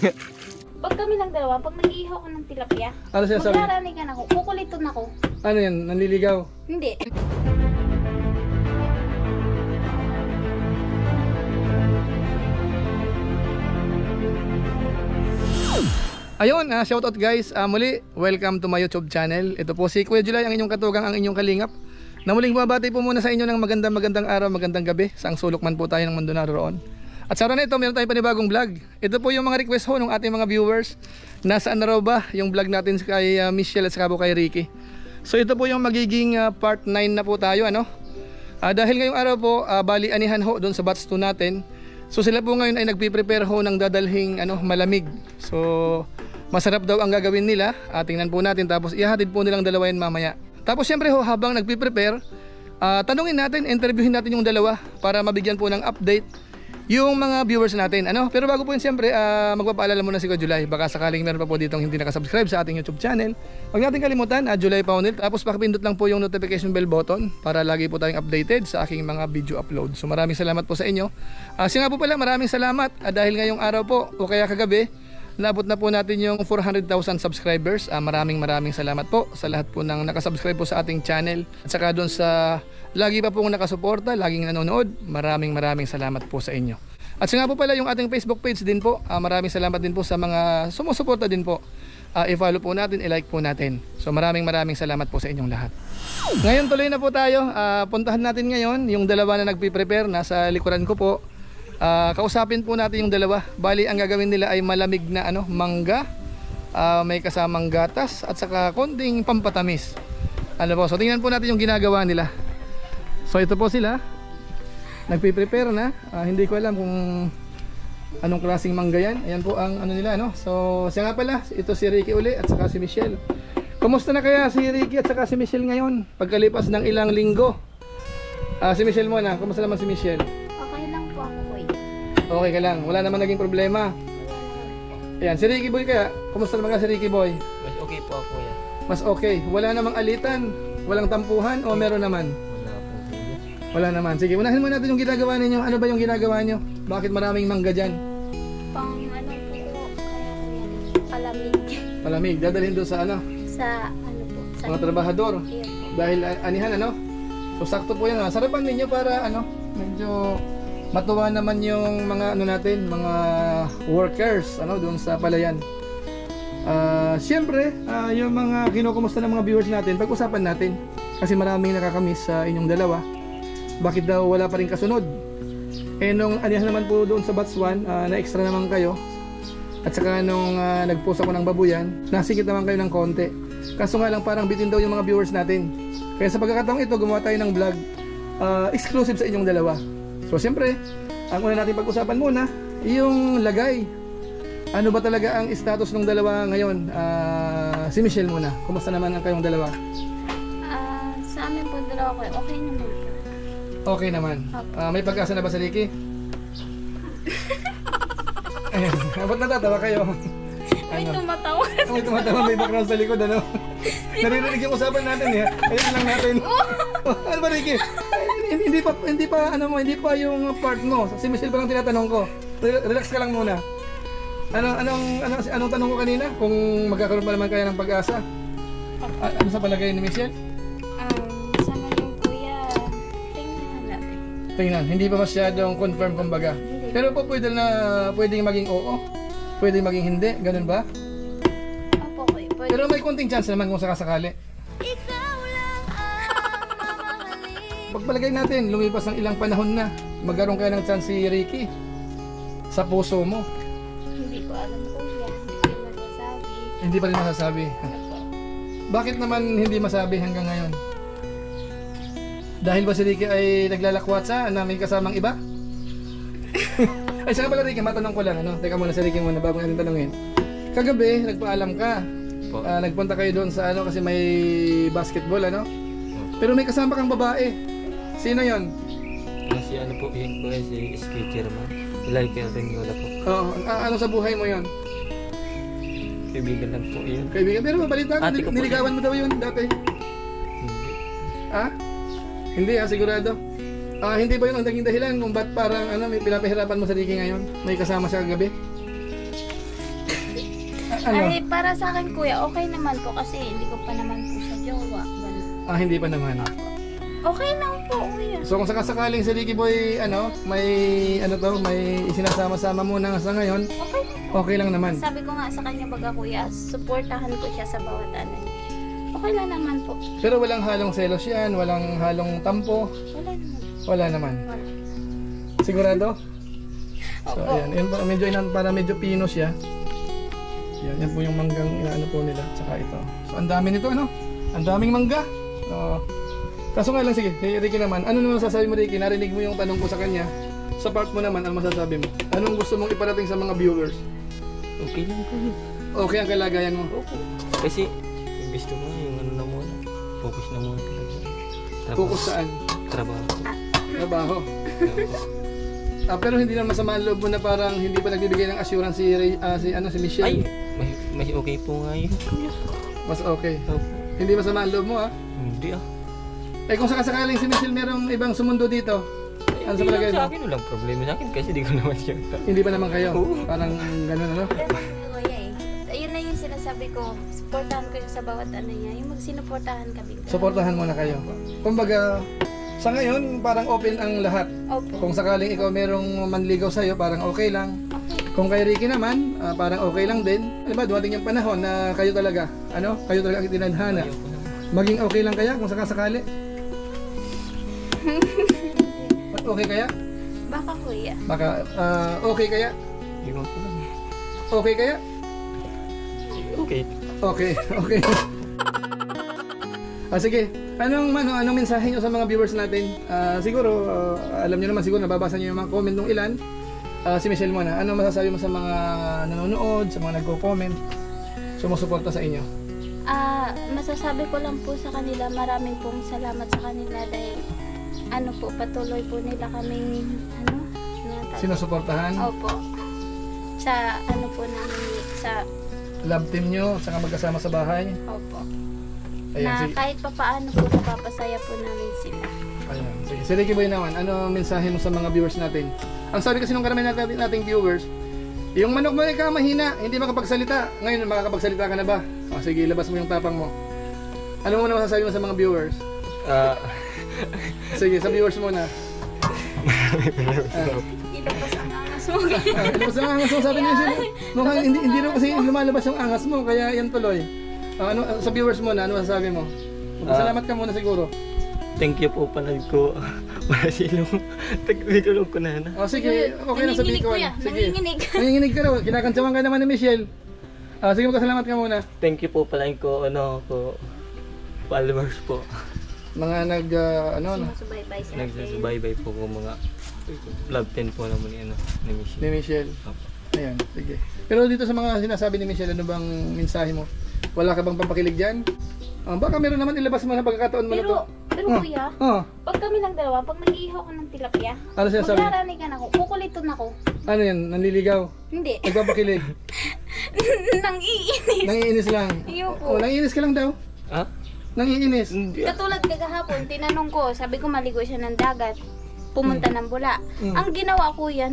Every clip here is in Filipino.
Pag kami lang dalawa, pag nag-iihaw ko ng tilapia, Ano siya sabi? maglaranigan ako, kukuliton ako. Ano yan? Nanliligaw? Hindi. Ayun, shoutout guys. Muli, welcome to my YouTube channel. Ito po si Kuya July, ang inyong katugang, ang inyong kalingap. Na muling bumabati po muna sa inyo ng magandang araw, magandang gabi. Saang sulok man po tayo ng mundo naroon. At sa araw na ito, meron tayong panibagong vlog. Ito po yung mga request ho ng ating mga viewers. Nasaan na raw ba yung vlog natin kay Michelle at saka po kay Ricky. So ito po yung magiging part 9 na po tayo, ano? Dahil ngayong araw po, bali anihan ho doon sa batch 2 natin. So sila po ngayon ay nagpi-prepare ho ng dadalhing malamig. So masarap daw ang gagawin nila. Tingnan po natin, tapos ihahatid po nilang dalawa yan mamaya. Tapos syempre ho, habang nagpi-prepare, tanungin natin, interviewin natin yung dalawa para mabigyan po ng update yung mga viewers natin, ano? Pero bago po yun, siyempre, magpapaalala muna si Kuya July. Baka sakaling meron pa po ditong hindi nakasubscribe sa ating YouTube channel, huwag natin kalimutan, July Paunil. Tapos pakipindot lang po yung notification bell button para lagi po tayong updated sa aking mga video upload. So maraming salamat po sa inyo. Siya nga po pala, maraming salamat dahil ngayong araw po o kaya kagabi, naabot na po natin yung 400,000 subscribers. Maraming salamat po sa lahat po ng nakasubscribe po sa ating channel. At saka doon sa lagi pa pong nakasuporta, laging nanonood, maraming salamat po sa inyo. At saka po pala yung ating Facebook page din po, maraming salamat din po sa mga sumusuporta din po. I-follow po natin, i-like po natin. So maraming salamat po sa inyong lahat. Ngayon tuloy na po tayo. Puntahan natin ngayon yung dalawa na nagpi-prepare, nasa likuran ko po. Kausapin po natin yung dalawa. Bali ang gagawin nila ay malamig na mangga, may kasamang gatas at saka konting pampatamis. Ano po, so tingnan po natin yung ginagawa nila. So ito po sila, nagpi-prepare na. Hindi ko alam kung anong klaseng mangga yan. Ayan po ang nila, no? So siya nga pala, ito si Ricky uli at saka si Michelle. Kumusta na kaya si Ricky at saka si Michelle ngayon pagkalipas ng ilang linggo? Si Michelle muna, kumusta naman si Michelle? Okay ka lang, wala naman naging problema. Ayan, si Ricky Boy kaya, kumusta naman ka si Ricky Boy? Mas okay po ako yan. Mas okay, wala namang alitan, walang tampuhan o meron naman? Wala po. Wala naman, sige, unahin muna natin yung ginagawa ninyo. Ano ba yung ginagawa nyo? Bakit maraming mangga dyan? Pang po, kaya po yan, palamig. Palamig, dadalhin doon sa Sa po, sa mga trabahador. Iya po. Dahil anihan so sakto po yan. Sarapan ninyo para medyo matuwa naman yung mga natin, mga workers doon sa palayan. Siyempre, yung mga kinukumusta ng mga viewers natin, pag-usapan natin kasi maraming nakakamiss sa inyong dalawa. Bakit daw wala pa rin kasunod? Nung anihan naman po doon sa batch 1, na extra naman kayo. At saka nung nag-post ako ng babuyan, nasikip naman kayo ng konti. Kaso nga lang parang bitin daw yung mga viewers natin. Kaya sa pagkakataong ito, gumawa tayo ng vlog exclusive sa inyong dalawa. So siyempre, ang una natin pag-usapan muna, yung lagay. Ano ba talaga ang status ng dalawa ngayon? Si Michelle muna. Kumusta naman ang kayong dalawa? Sa amin po dalawa ko, okay naman po. Okay naman. May pag-asa na ba sa Ricky? Ayan. Ba't natatawa kayo? May tumatawa. May tumatawa, may background sa likod, Naririnig yung usapan natin, ayun lang natin. Ano ba, Ricky? Hindi pa yung part mo. Si Michelle pa lang tinatanong ko. Relax ka lang muna. Anong tanong ko kanina? Kung magkakaroon pa naman kaya ng pag-asa? Ano sa palagay ni Michelle? Sa ngayon kuya, tingnan natin. Tingnan, hindi pa masyadong confirm kumbaga. Pero po pwedeng maging oo. Pwedeng maging hindi, ganun ba? Opo, pwede. Pero may konting chance naman kung sakasakali. Pagpalagay natin, lumipas ng ilang panahon na, magkaroon kaya ng chance si Ricky sa puso mo. Hindi ko alam kuya, hindi ko masasabi. Hindi pa rin masasabi. Bakit naman hindi masabi hanggang ngayon? Dahil ba si Ricky ay naglalakwatsa na may kasamang iba? Ay saka pala Ricky, matanong ko lang Teka muna si Ricky muna bago natin tanungin. Kagabi, nagpaalam ka. Nagpunta kayo doon sa kasi may basketball Pero may kasama kang babae. Sino yon? Si po yun po si Skitcher man. Like rin wala po. Oo, ano sa buhay mo yon? Kaibigan lang po yun. Kaibigan, pero mabalita ko, Ate ko po niligawan mo daw yun dati. Hindi. Hindi sigurado. Hindi ba yun ang naging dahilan kung ba't parang may pinapahirapan mo sa Ricky ngayon? May kasama siya kagabi? Ano? Ay, para sa akin kuya, okay naman po kasi hindi ko pa naman po siya jowa. Ganun. Hindi pa naman. Okay lang po kuya. So kung sakasakaling si Ricky Boy, may isinasama-sama muna sa ngayon, Okay lang. okay lang naman. Sabi ko nga sa kanya baga kuya, supportahan ko siya sa bawat ano. Okay lang naman po. Pero walang halong selos yan, walang halong tampo, Wala naman. wala naman. Wala. Sigurado? So Opo. ayan, yun po, para medyo pino siya. Yan po yung manggang inaano po nila, tsaka ito. So ang dami nito, ang daming mangga. Kaso nga lang, sige, Ricky naman, ano naman masasabi mo Ricky? Narinig mo yung tanong ko sa kanya. Sa part mo naman, ano masasabi mo? Anong gusto mong iparating sa mga viewers? Okay lang po yun. Okay ang kalagayan mo? Okay. Kasi gusto mo yung ano na muna. Focus na muna talaga. Focus saan? Trabaho. Trabaho. Pero hindi naman masama ang loob mo na parang hindi pa nagbibigay ng assurance si Michelle. Ay, mas okay po nga yun. Mas okay. Opo. Hindi masama ang loob mo Hindi kung sakasakaling si Michelle merong ibang sumundo dito, ano sa Hindi palagay lang sa mo? akin, walang problema sa akin kasi di ko naman siya. Hindi pa naman kayo? Oo. Parang gano'n Ganun nga kuya eh. Ayun na yung sinasabi ko, supportahan ko siya sa bawat ano niya. Yung magsinuportahan kami. Suportahan muna kayo. Kumbaga, sa ngayon parang open ang lahat. Opo. Kung sakaling ikaw merong manligaw sa'yo, parang okay lang. Okay. Kung kay Ricky naman, parang okay lang din. Ano ba, dumating yung panahon na kayo talaga ang tinadhana. Ayoko naman. Maging okay lang kaya kung sakasakali? Okay kaya? Baka kuya. Baka, okay kaya? Iwan ko lang. Okay kaya? Okay. Okay, okay. Sige, anong mensahe nyo sa mga viewers natin? Siguro, alam nyo naman, siguro nababasa nyo yung mga comment ng ilan. Si Michelle muna, ano masasabi mo sa mga nanonood, sa mga nagko-comment, sumusuporta sa inyo? Masasabi ko lang po sa kanila, maraming pong salamat sa kanila dahil patuloy po nila kaming Sinusuportahan? Opo. Sa po namin sa Love team nyo, saka magkasama sa bahay? opo. Ayan, Na sige. kahit papaano po napapasaya po namin sila. Ayan, sige. Si Ricky Boy naman, ano mensahe mo sa mga viewers natin? Ang sabi kasi nung karamihan nating viewers, yung manok mo ay mahina, hindi makapagsalita. Ngayon, makakapagsalita ka na ba? Sige, labas mo yung tapang mo. Ano mo na masasabi mo sa mga viewers? Sige, sa viewers muna. Ilabas ang angas mo. Ilabas ang angas mo, sabi niya sila. Mukhang hindi rin kasi lumalabas yung angas mo, kaya yan tuloy. Sa viewers muna, ano masasabi mo? Salamat ka muna siguro. Thank you po pala ko. Para silong. Tagbikulong ko na. Sige, okay na sabihin ko. Sige. Nanginginig. Nanginginig ka raw, kinakantsawan ka naman ni Michelle. Sige, magkasalamat ka muna. Thank you po pala ko, followers po. Mga Sumusubaybay sa atin. Nagsusubaybay po ko mga vlog 10 po naman ni Michelle. ni Michelle. Opo. Ayan, sige. Pero dito sa mga sinasabi ni Michelle, ano bang mensahe mo? Wala ka bang pampakilig dyan? Baka meron naman ilabas mo na pagkakataon mo na to. Pero kuya, pag kami lang dalawa, pag nag-ihaw ko ng tilapia, Ano sinasabi? maglaranig ako, kukuliton ako. Ano yan? Nanliligaw? Hindi. Nagpapakilig? Nangiinis. Nangiinis lang? Ayun po. Nangiinis ka lang daw? Ha? Nangiinis? Hindi. Katulad kagahapon, tinanong ko, sabi ko maligo siya ng dagat, pumunta ng bula. Ang ginawa kuya,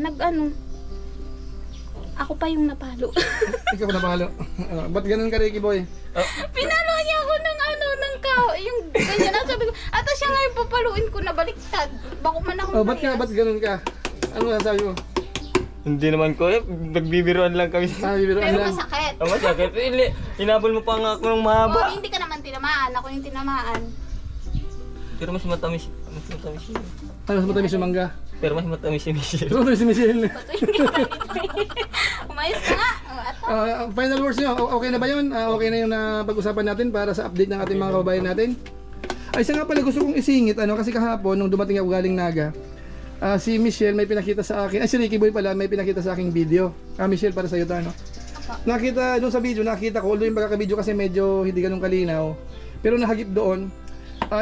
ako pa yung napalo. Ikaw na palo. Ba't ganun ka, Ricky Boy? Pinalo niya ako ng yung ganyan na sabi ko, ata siya ngayon papaluin ko na baliktad. Bako man ako Ba't ganun ka? Ano masasabi mo? Hindi naman ko nagbibiruan lang kami. Bibiruan Pero lang. masakit. Masakit. Hinabol mo pa nga ako ng mahaba. Hindi ka naman tinamaan, ako yung tinamaan. Pero mas matamis yun. Ano, mas matamis yung mangga? Pero mas matamis si Michelle. Mas matamis si Michelle. Umayos ka nga. Final words nyo, okay na ba yun? Okay na yung pag-usapan natin para sa update ng ating mga kababayan natin? Ay, isa nga pala gusto kong isingit, kasi kahapon nung dumating ako galing Naga, si Michelle may pinakita sa akin, si Ricky Boy pala may pinakita sa aking video. Michelle, para sa'yo to, Nakita doon sa video, nakita ko, although yung pagkaka-video kasi medyo hindi ganun kalinaw, pero nahagip doon,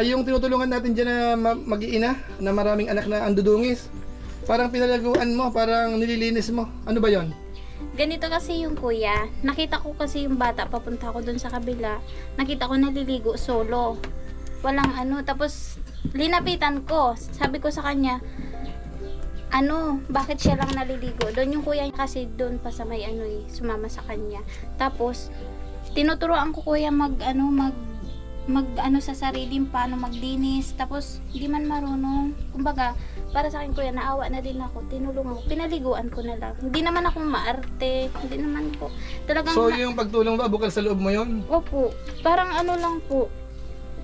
yung tinutulungan natin dyan na mag-iina, na maraming anak na andudungis, parang pinalaguan mo, parang nililinis mo. Ano ba yon? Ganito kasi yung kuya, nakita ko kasi yung bata, papunta ko dun sa kabila, nakita ko naliligo solo. Walang tapos linapitan ko, sabi ko sa kanya, bakit siya lang naliligo. Doon yung kuya niya kasi doon pa sa may sumama sa kanya. Tapos, tinuturoan ko kuya mag sa sarili paano maglinis. Tapos, hindi man marunong. Kumbaga, para sa akin kuya, naawa na din ako. Tinulungan ko. Pinaliguan ko na lang. Hindi naman ako maarte. Hindi naman po. Talagang So yung pagtulong ba, bukal sa loob mo yun? Opo. Parang lang po.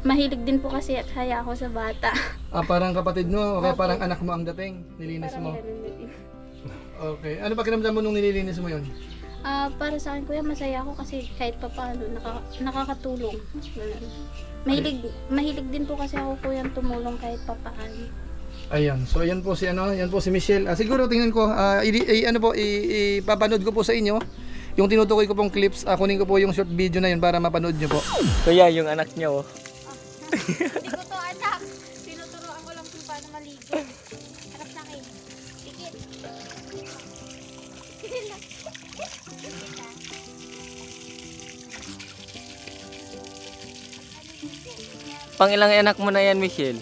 Mahilig din po kasi at haya ako sa bata. Parang kapatid mo, o kaya Opo. parang anak mo ang dating, nilinis mo. Parang ganun na din. Okay. Ano pa kinamdam mo nung nililinis mo yun? Para sa akin kuya, masaya ako kasi kahit pa paano nakakatulong. Ganun. Mahilig din po kasi ako kuya tumulong kahit pa paano. Ayan. So yan po si Michelle. Siguro tingnan ko, ipapanood ko po sa inyo yung tinutukoy ko pong clips. Kunin ko po yung short video na yun para mapanood nyo po. Kuya, yung anak niya oh. Hindi ko to anak. Tinuturoan ko lang kung paano maligo. Harap sa akin. Dikit. Pang ilang anak mo na yan, Michelle?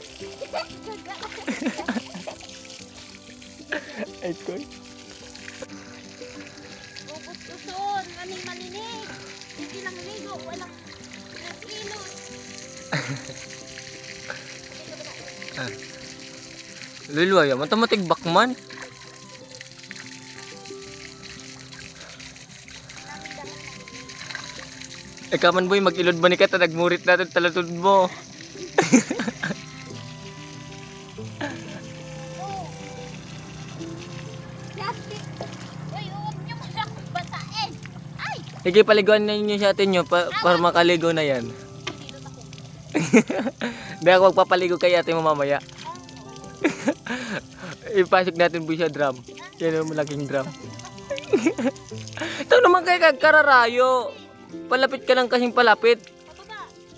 Ay, koy. Ubus-uson. Kaming malinig. Hindi lang ligo. Walang kilos. Luluwa yan, matamatig bakman. Kaman boy, mag-ilod ba ni ka? Nagmurit natin talatod mo. Plastic. Uy, huwag niyo mo siya basain. Ay! Sige, paliguan na ninyo sa atin nyo para makaligo na yan. Hindi ako magpapaligo kay ate mo mamaya. Ipasok natin po siya drum. Yan yung malaking drum. Ito naman kay kararayo. Palapit ka lang kasing palapit.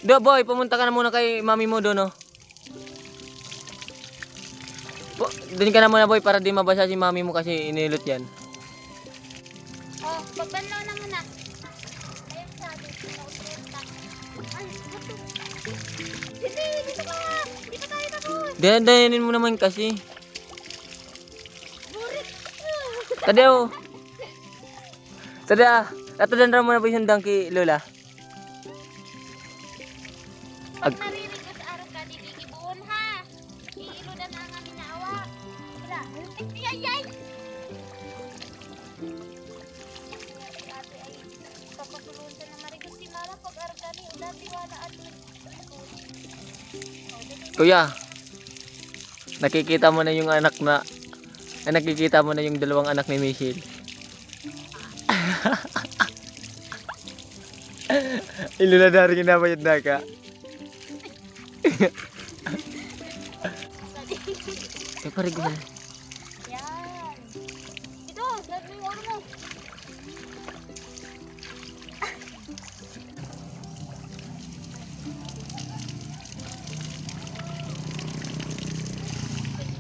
Do boy, pumunta ka na muna kay mami mo doon, no? Doon ka na muna boy para di mabasa si mami mo kasi inilot yan. Pagbanlaw na muna. Ayun sabi. Ay, buto. Hindi, dito ka. Hindi pa tayo tapos. Dayanin mo naman kasi. Burit. Tadeo. Tatadan mo na ba yung donkey, Lola? Pag naririnig ko sa araw ka, didigibuon ha. Iiludan na ang aming naawa. Wala. Yay! Ate ay papatulungan ka na marigos si Mama pag araw ka ni ulan tiwala at Kuya, nakikita mo na yung nakikita mo na yung dalawang anak ni Michelle. Ilula na rin kinabayad na ka. Pare ko na. yan. Ito, sabi mo mo.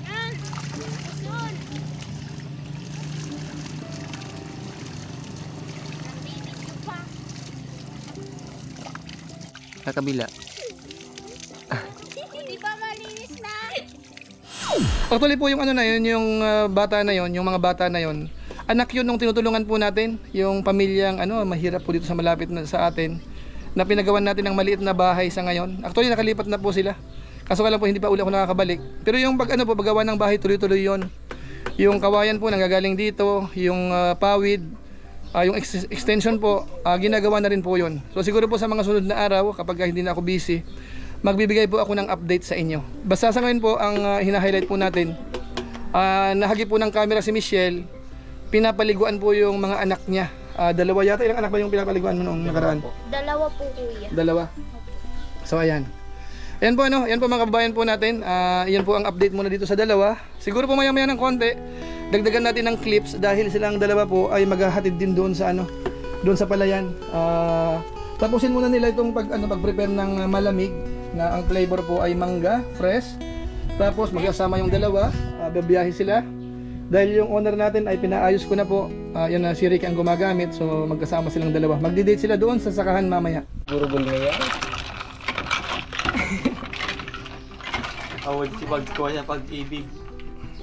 Yan. Usun. Nandito pa. Kakabila. Hindi pa malinis na. Actually po yung na yun, yung bata na yun, yung mga bata na yun, anak yun nung tinutulungan po natin, yung pamilyang mahirap po dito sa malapit na sa atin, na pinagawan natin ng maliit na bahay sa ngayon. Actually nakalipat na po sila. Kaso lang po hindi pa uli ako nakakabalik. Pero yung paggawa ng bahay tuloy-tuloy yon. Yung kawayan po nanggagaling dito, yung pawid, yung extension po, ginagawa na rin po yon. So siguro po sa mga sunod na araw, kapag hindi na ako busy, magbibigay po ako ng update sa inyo. Basta sa ngayon po, ang hina-highlight po natin, nahagi po ng camera si Michelle, pinapaliguan po yung mga anak niya. Dalawa yata, ilang anak ba yung pinapaliguan mo noong nakaraan? Dalawa po kuya. Dalawa. So ayan. Ayan po ayan po mga kababayan po natin. Ayan po ang update muna dito sa dalawa. Siguro po maya-maya ng konti, dagdagan natin ng clips dahil silang dalawa po ay maghahatid din doon sa doon sa palayan. Tapusin muna nila itong pag-prepare ng malamig na ang flavor po ay mangga, fresh. Tapos magkasama yung dalawa, babiyahe sila. Dahil yung owner natin ay pinaayos ko na po. Yan na si Rick ang gumagamit, so magkasama silang dalawa. Magdi-date sila doon sa sakahan mamaya. Gurugol na yan. Awad si pagkuha niya pag-ibig.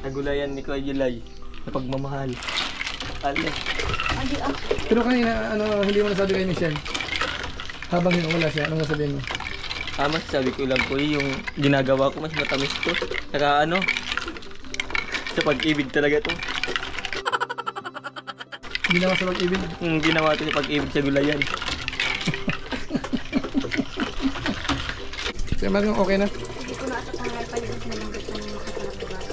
Nagulayan ni Kuya July sa pagmamahal. Alin. Adi ah. Pero kanina, hindi mo nasabi kay Michelle. Habang wala siya, anong nasabihin mo? Masasabi ko lang po yung ginagawa ko mas matamis to. Saka sa pag-ibig talaga to. Ginawa sa pag-ibig. Yung ginawa to sa pag-ibig sa gulayan. Kaya Marlon, okay na? Hindi ko na ito tangal pa yung nalanggit na yung makakalagay.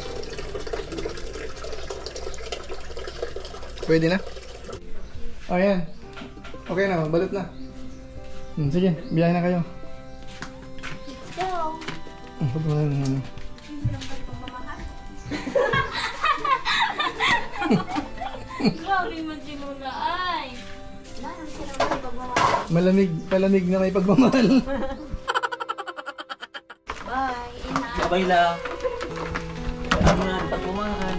Pwede na? O yan. Okay na, balot na. Sige, biyahe na kayo. Let's go! Pag mo na ano. Grabe man sinula ay! Wala, ang sarap ng pagmamahal. Palamig na may pagmamahal. Bye! Ina! Babay lang. Ano na ang pagmamahal.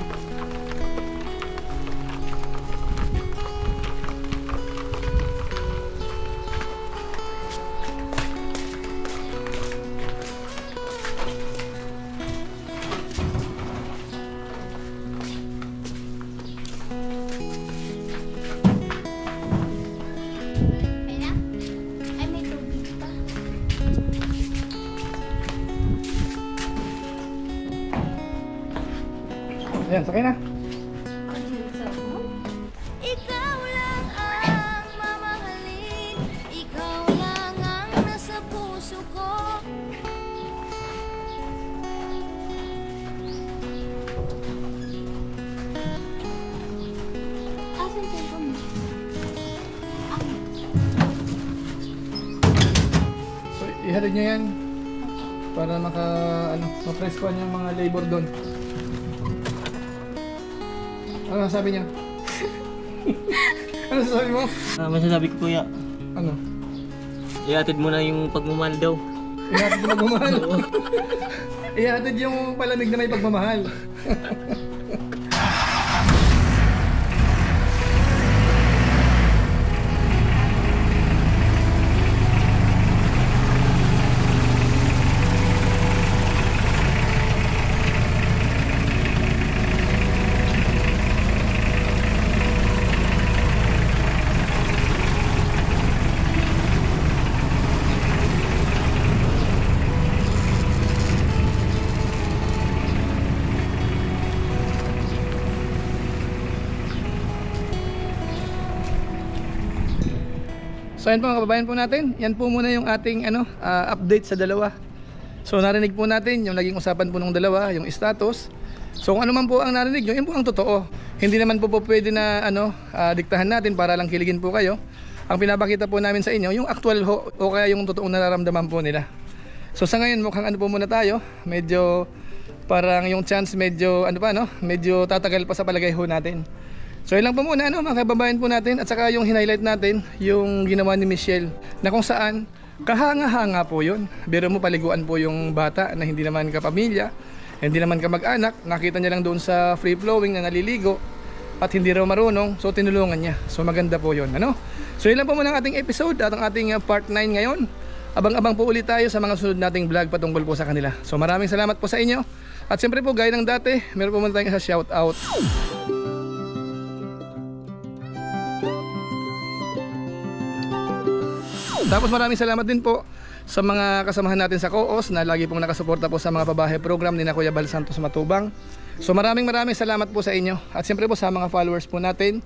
Ay na? Ay, may tubig pa. Ayan, sakay na. Ikaw lang ang mamahalin, ikaw lang ang nasa puso ko. Asan yung cellphone mo? Ano? So, ihatid nyo yan. Para ma-preskoan yung mga labor doon. Ano sabi niya? Ano sasabi mo? Masasabi ko kuya, Ano? ihatid mo na yung pagmamahal daw. Ihatid yung pagmamahal. Ihatid yung palamig na may pagmamahal. So yan po mga kababayan po natin, yan po muna yung ating update sa dalawa. So narinig po natin yung naging usapan po ng dalawa, yung status. So kung ano man po ang narinig nyo, yan po ang totoo. Hindi naman po pwede na diktahan natin para lang kiligin po kayo. Ang pinapakita po namin sa inyo, yung actual o kaya yung totoong nararamdaman po nila. So sa ngayon mukhang po muna tayo, medyo parang yung chance medyo medyo tatagal pa sa palagay ho natin. So yun lang po muna mga kababayan po natin, at saka yung hinighlight natin yung ginawa ni Michelle na kung saan kahanga-hanga po yun. Biro mo, paliguan po yung bata na hindi naman kapamilya, hindi naman kamag-anak, nakita niya lang doon sa free flowing na naliligo at hindi raw marunong, so tinulungan niya. So maganda po yun, So yun lang po muna ang ating episode at ang ating part 9 ngayon. Abang-abang po ulit tayo sa mga sunod nating vlog patungkol po sa kanila. So maraming salamat po sa inyo. At siyempre po, gaya ng dati, meron po muna tayong isa shout out. Tapos maraming salamat din po sa mga kasamahan natin sa COOS na lagi pong nakasuporta po sa mga pabahay program ni na Kuya Bal Santos Matubang. So maraming salamat po sa inyo. At siyempre po sa mga followers po natin,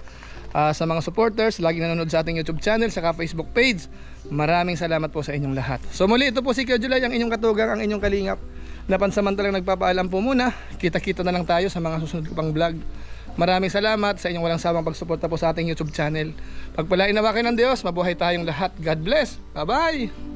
sa mga supporters, laging nanonood sa ating YouTube channel, saka Facebook page. Maraming salamat po sa inyong lahat. So muli, ito po si Kuya July, ang inyong katugang, ang inyong kalingap, na pansamantalang nagpapaalam po muna. Kita-kita na lang tayo sa mga susunod ko pang vlog. Maraming salamat sa inyong walang sawang pagsuporta po sa ating YouTube channel. Pagpalain nawa kayo ng Diyos, mabuhay tayong lahat. God bless. Bye-bye!